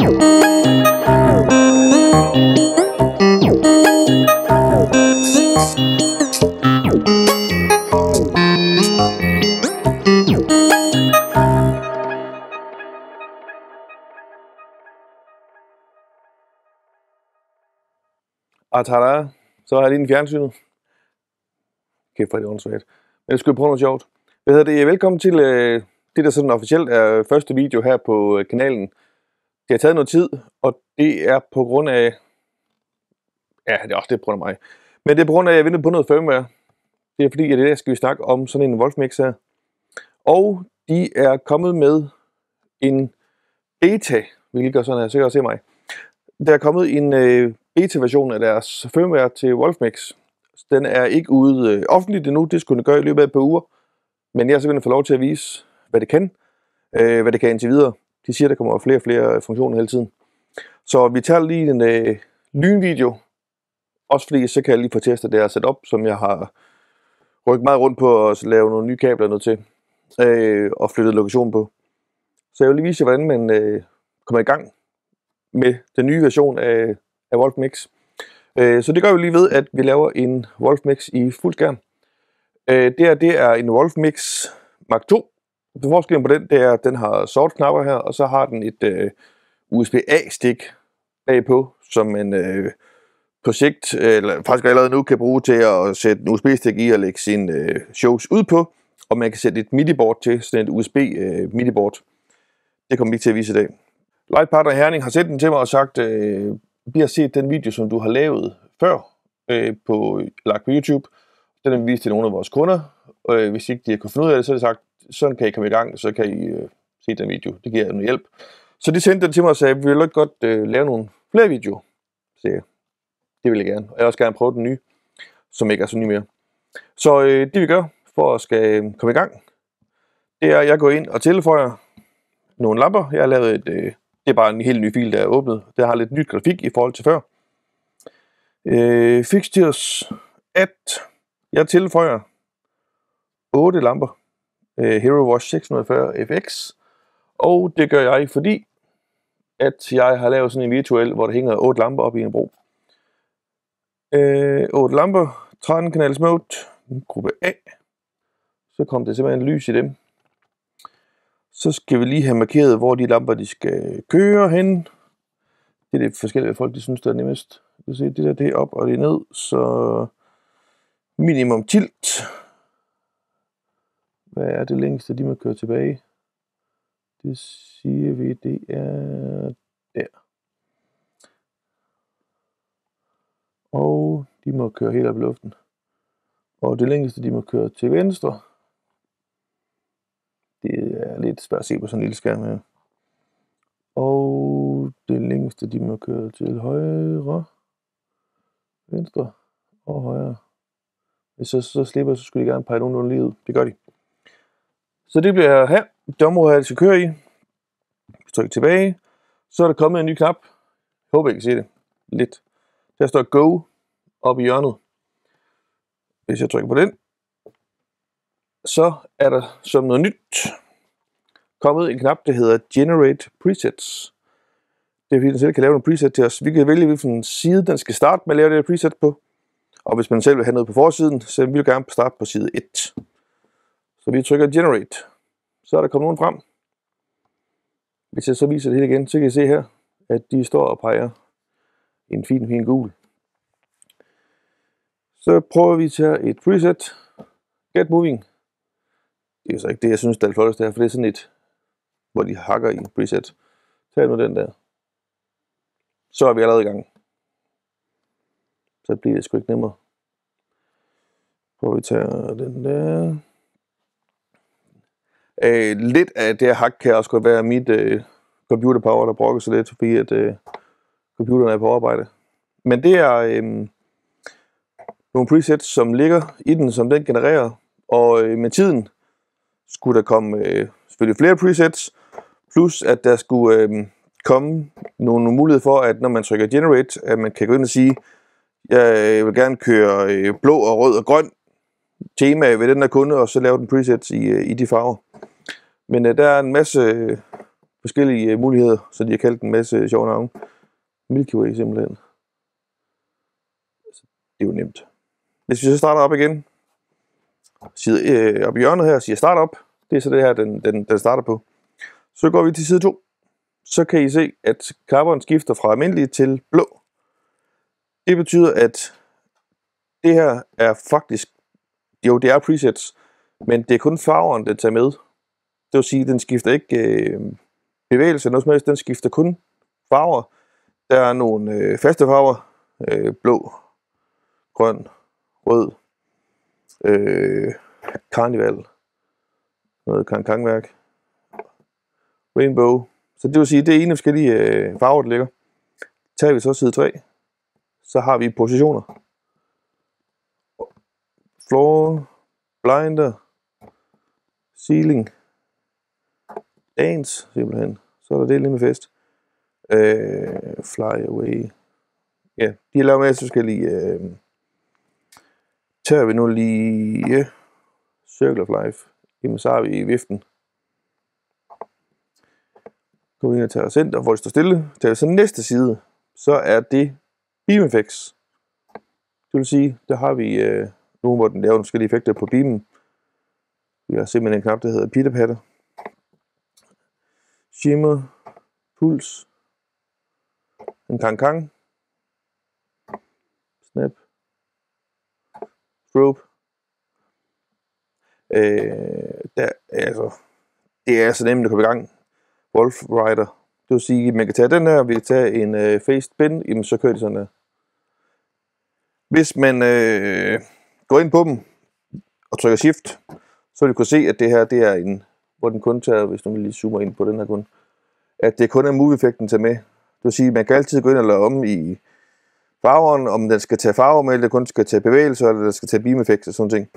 Tada, så har jeg lige en fjernsynet. Kæft for det åndssvagt. Men jeg skulle prøve noget sjovt. Velkommen til det, der sådan officielt er første video her på kanalen. Det har taget noget tid, og det er på grund af... Ja, det er også det på grund af mig. Men det er på grund af, at jeg venter på noget firmware. Det er fordi, at i dag skal vi snakke om sådan en Wolfmix her. Og de er kommet med en beta. Vi lige gør sådan her, så kan I se mig. Der er kommet en beta-version af deres firmware til Wolfmix. Den er ikke ude offentligt endnu, det skulle den gøre i løbet af et par uger. Men jeg har simpelthen fået lov til at vise, hvad det kan. Hvad det kan indtil videre. De siger, at der kommer flere og flere funktioner hele tiden. Så vi tager lige en lynvideo. Også fordi, så kan jeg lige få testet det her setup, som jeg har rykket meget rundt på og lave nogle nye kabler noget til. Og flyttet lokation på. Så jeg vil lige vise jer, hvordan man kommer i gang med den nye version af Wolfmix. Så det gør vi lige ved, at vi laver en Wolfmix i fuld skærm. Det er en Wolfmix Mark II. Forskellen på den, det er, at den har sort-knapper her, og så har den et USB-A-stik bagpå, som man på sigt, eller faktisk allerede nu, kan bruge til at sætte en USB-stik i og lægge sine shows ud på. Og man kan sætte et MIDI-board til, sådan et USB-MIDI-board. Det kommer vi ikke til at vise i dag. Lightpartner Herning har sendt den til mig og sagt, vi har set den video, som du har lavet før, lagt på YouTube. Den har vi vist til nogle af vores kunder. Hvis ikke de har kunnet finde ud af det, så har de sagt, sådan kan I komme i gang, så kan I se den video. Det giver noget hjælp. Så de sendte den til mig og sagde, vi vil godt lave nogle flere videoer. Så det vil jeg gerne. Og jeg vil også gerne prøve den nye, som ikke er så ny mere. Så det vi gør for at skal komme i gang, det er, at jeg går ind og tilføjer nogle lamper. Jeg har lavet det er bare en helt ny fil, der er åbnet. Der har lidt nyt grafik i forhold til før. Fixtures at jeg tilføjer 8 lamper. Hero Wash 640 FX. Og det gør jeg, fordi at jeg har lavet sådan en virtuel, hvor der hænger 8 lamper op i en bro. 8 lamper, 13 kanals mode, gruppe A. Så kommer der simpelthen lys i dem. Så skal vi lige have markeret, hvor de lamper de skal køre hen. Det er det forskellige folk, de synes, der er nemmest. Du kan se, det er op og det er ned, så minimum tilt. Hvad er det længste, de må køre tilbage? Det siger vi, det er der. Og de må køre helt op i luften. Og det længste, de må køre til venstre. Det er lidt svært at se på sådan en lille skærm her. Og det længste, de må køre til højre, venstre og højre. Hvis jeg så slipper, så skulle de gerne pege nogenlunde lige ud. Det gør de. Så det bliver her. Det område her, det skal køre i. Vi trykker tilbage. Så er der kommet en ny knap. Jeg håber, I kan se det. Lidt. Der står Go oppe i hjørnet. Hvis jeg trykker på den, så er der som noget nyt kommet en knap, der hedder Generate Presets. Det er fordi, den selv kan lave nogle preset til os. Vi kan vælge, hvilken side den skal starte med at lave det her preset på. Og hvis man selv vil have noget på forsiden, så vil vi gerne starte på side 1. Så vi trykker Generate. Så er der kommet nogen frem. Hvis jeg så viser det hele igen, så kan I se her, at de står og peger en fin gul. Så prøver vi at tage et preset. Get Moving. Det er så ikke det, jeg synes, der er flottest der, for det er sådan et, hvor de hakker i preset. Tag nu den der. Så er vi allerede i gang. Så bliver det sgu ikke nemmere. Prøver vi at tage den der. Lidt af det her hak kan også godt være mit computer power, der brokker sig lidt, fordi at computeren er på arbejde. Men det er nogle presets, som ligger i den, som den genererer. Og med tiden skulle der komme selvfølgelig flere presets, plus at der skulle komme nogle muligheder for, at når man trykker Generate, at man kan gå ind og sige, jeg vil gerne køre blå og rød og grøn tema ved den der kunde, og så lave den presets i de farver. Men der er en masse forskellige muligheder, så de har kaldt en masse sjove navne. Milky Way simpelthen. Det er jo nemt. Hvis vi så starter op igen, op i hjørnet her, siger start op. Det er så det her, den starter på. Så går vi til side 2. Så kan I se, at carbon skifter fra almindelig til blå. Det betyder, at det her er faktisk, jo det er presets, men det er kun farveren, den tager med. Det vil sige, at den skifter ikke bevægelse, noget som helst, den skifter kun farver. Der er nogle faste farver, blå, grøn, rød, karneval, noget kangkangværk, rainbow. Så det vil sige, at det er en af forskellige farver, der ligger. Tager vi så side 3, så har vi positioner. Floor, blinder, ceiling, dance, simpelthen. Så er der det lige med fest. Fly away. Ja, de har lavet med forskellige. Tager vi nu lige Circle of Life. Jamen, så har vi viften. Går vi ind og tager center, hvor det står stille. Tager vi så næste side, så er det Beam Effects. Det vil sige, der har vi nu, hvor den laver nogle forskellige effekter på beamen. Vi har simpelthen en knap, der hedder Peter Patter. Shimmer, puls, en kang, snap, strobe. Det er så nemt at komme i gang. Wolf Rider. Det vil sige, at man kan tage den her, vi kan tage en faced bin, jamen så kører det sådan her. Hvis man går ind på dem og trykker shift, så vil du kunne se, at det her, det er en, hvor den kun tager, hvis du lige zoomer ind på den her kun, at det kun er move-effekten til med. Det vil sige, at man kan altid gå ind og lave om i farveren, om den skal tage farver med, eller kun skal tage bevægelser, eller den skal tage beam-effekter og sådan ting.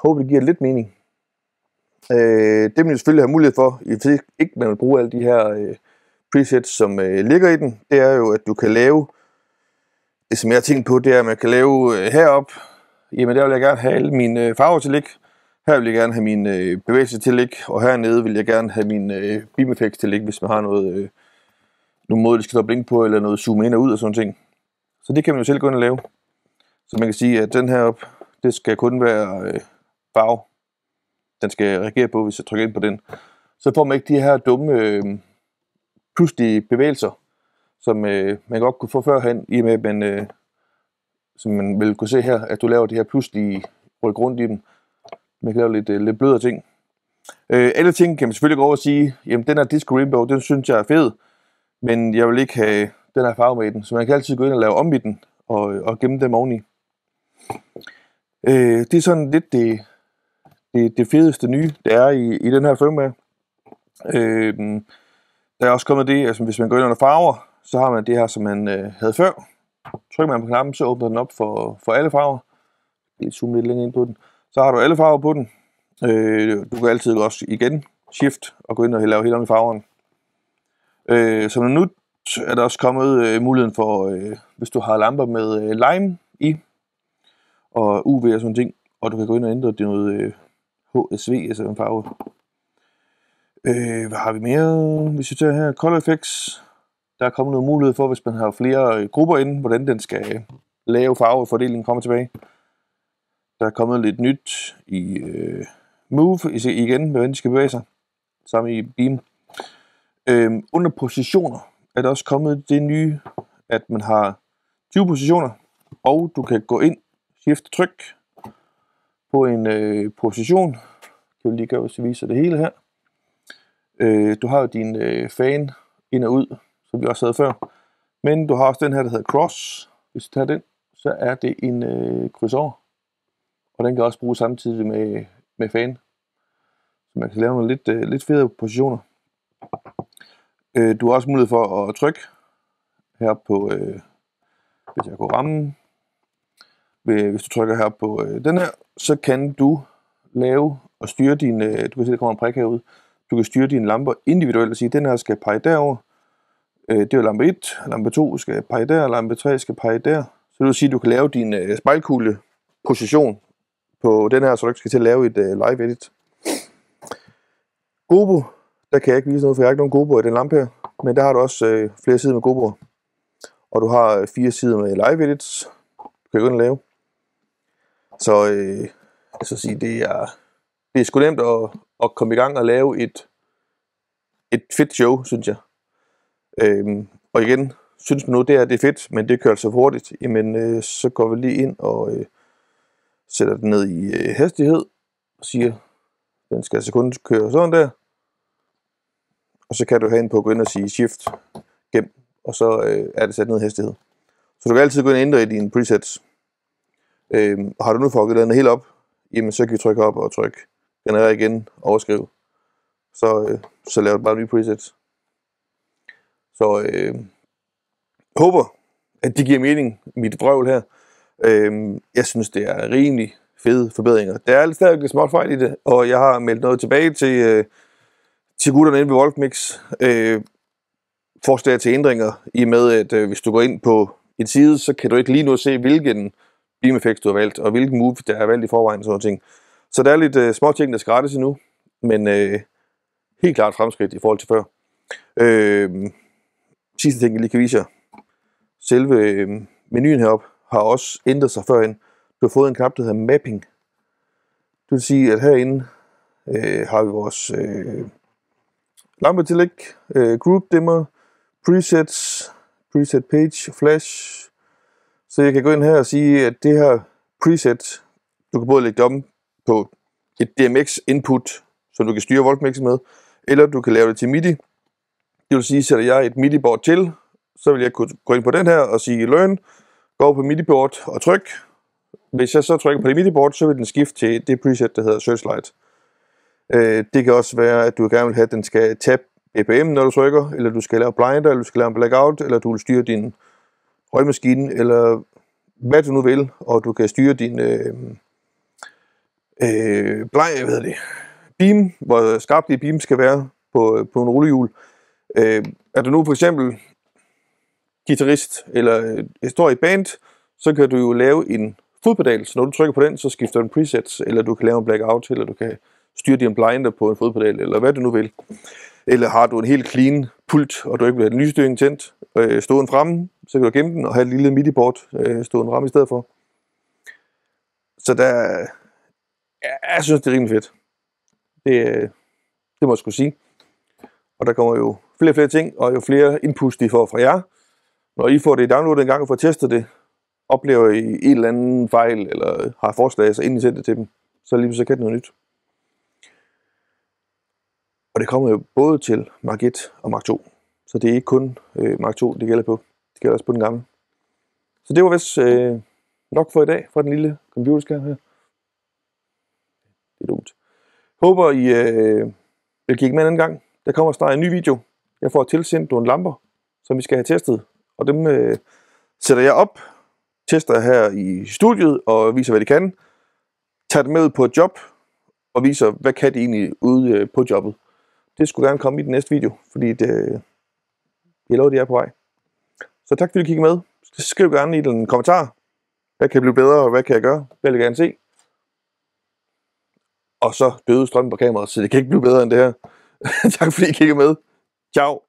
Håber det giver lidt mening. Det vil man selvfølgelig have mulighed for, hvis ikke man vil bruge alle de her presets, som ligger i den. Det er jo, at du kan lave, det som jeg har tænkt på, det er, at man kan lave herop. Jamen der vil jeg gerne have alle mine farver til ligge. Her vil jeg gerne have min bevægelse til ligge, og hernede vil jeg gerne have min beam effects til ligge, hvis man har noget, nogle måder, det skal stå og blinke på, eller noget zoome ind og ud og sådan ting. Så det kan man jo selv gå ind og lave. Så man kan sige, at den her op, det skal kun være farve. Den skal reagere på, hvis jeg trykker ind på den. Så får man ikke de her dumme, pludselige bevægelser, som man godt kunne få førhen, i med, men som man vil kunne se her, at du laver de her pludselige ryk rundt i dem. Man kan lave lidt blødere ting. Alle ting kan man selvfølgelig gå over og sige, jamen den her Disco Rainbow, den synes jeg er fed, men jeg vil ikke have den her farve med i den. Så man kan altid gå ind og lave om i den, og gemme dem oveni. Det er sådan lidt det fedeste nye, der er i den her firmware. Der er også kommet det, altså hvis man går ind under farver, så har man det her, som man havde før. Trykker man på knappen, så åbner den op for alle farver. Jeg zoome lidt længere ind på den. Så har du alle farver på den. Du kan altid også igen shift og gå ind og lave helt om i farverne. Så nu er der også kommet muligheden for, hvis du har lamper med lime i, og UV og sådan ting, og du kan gå ind og ændre det noget HSV, altså en farve. Hvad har vi mere? Hvis vi tager her, Color Effects. Der er kommet noget mulighed for, hvis man har flere grupper inde, hvordan den skal lave farvefordelingen kommer tilbage. Der er kommet lidt nyt i Move igen, hvordan de skal bevæge sig. Samme i Beam. Under positioner er der også kommet det nye, at man har 20 positioner, og du kan gå ind, shift tryk på en position. Jeg vil lige gøre, hvis jeg viser det hele her. Du har jo din fan ind og ud, som vi også havde før. Men du har også den her, der hedder Cross. Hvis du tager den, så er det en krydsover. Og den kan også bruges samtidig med fan. Så man kan lave nogle lidt federe positioner. Du har også mulighed for at trykke her på, hvis jeg går ramme. Hvis du trykker her på den her, så kan du lave og styre dine, du kan se, der kommer en prik herude. Du kan styre dine lamper individuelt og sige, at den her skal pege derover. Det er lampe 1, lampe 2 skal pege der, lampe 3 skal pege der. Så det vil sige, at du kan lave din spejlkugle position på den her, så du ikke skal til at lave et live edit. Gruppe, der kan jeg ikke vise noget, for jeg har ikke nogen godbord i den lampe her. Men der har du også flere sider med godbord. Og du har 4 sider med live edits, du kan gå ind og lave. Så jeg skal sige, det er sgu nemt at komme i gang og lave et fedt show, synes jeg. Og igen, synes man nu, det er fedt, men det kører så hurtigt, jamen så går vi lige ind og sætter den ned i hastighed og siger, den skal altså kun køre sådan der. Og så kan du herinde på gå ind og sige shift gem, og så er det sat ned i hastighed. Så du kan altid gå ind og ændre i dine presets. Har du nu fået den helt op, jamen så kan vi trykke op og trykke generere igen, overskrive. Så laver du bare nye presets. Så håber, at det giver mening, mit vrøvl her. Jeg synes, det er rimelig fede forbedringer. Der er stadig lidt småt fejl i det, og jeg har meldt noget tilbage til gutterne inde ved Voltmix. Forslag til ændringer, i med at hvis du går ind på en side, så kan du ikke lige nu se, hvilken beam effects du har valgt, og hvilken move der er valgt i forvejen, sådan ting. Så der er lidt små ting, der skal rettes endnu, men helt klart fremskridt i forhold til før. Sidste ting, jeg lige kan vise jer. Selve menuen heroppe har også ændret sig førhen. Du har fået en knap, der hedder mapping. Det vil sige, at herinde har vi vores lampetillæg, group dimmer, presets, preset page, flash. Så jeg kan gå ind her og sige, at det her preset, du kan både lægge det om på et DMX input, som du kan styre Voltmix med, eller du kan lave det til MIDI. Det vil sige, sætter jeg et MIDI-board til, så vil jeg kunne gå ind på den her og sige learn, gå over på MIDI-board og tryk. Hvis jeg så trykker på det MIDI-board, så vil den skifte til det preset, der hedder Searchlight. Det kan også være, at du gerne vil have, at den skal tab BPM, når du trykker, eller du skal lave blinder, eller du skal lave en blackout, eller du vil styre din røgmaskine, eller hvad du nu vil, og du kan styre din beam, hvor skarpt det beam skal være på en rullehjul. Er du nu for eksempel guitarist, eller står i et band, så kan du jo lave en fodpedal, så når du trykker på den, så skifter den presets, eller du kan lave en blackout, eller du kan styre din blinder på en fodpedal, eller hvad du nu vil. Eller har du en helt clean pult, og du ikke vil have den lysstyring tændt, stående fremme, så kan du gemme den og have et lille MIDI-board stående fremme i stedet for. Så jeg synes, det er rimelig fedt. Det må jeg sgu sige. Og der kommer jo flere og flere ting, og jo flere inputs de får fra jer. Når I får det downloadet en gang og får testet det, oplever I en eller anden fejl, eller har forslag, så inden I sender det til dem, så lige så kan det noget nyt. Og det kommer jo både til Mark 1 og Mark 2. Så det er ikke kun Mark 2, det gælder på. Det gælder også på den gamle. Så det var vist nok for i dag, fra den lille computerskærm her. Det er dumt. Håber I vil kigge med en anden gang. Der kommer snart en ny video. Jeg får tilsendt nogle lamper, som vi skal have testet. Og dem sætter jeg op, tester her i studiet og viser, hvad de kan. Tager dem med ud på et job og viser, hvad kan de egentlig ude på jobbet. Det skulle gerne komme i den næste video, fordi jeg lover, de er på vej. Så tak fordi du kiggede med. Skriv gerne i en kommentar. Hvad kan blive bedre, og hvad kan jeg gøre? Hvad vil jeg gerne se? Og så døde strømmen på kameraet, så det kan ikke blive bedre end det her. Tak fordi I kiggede med. Ciao.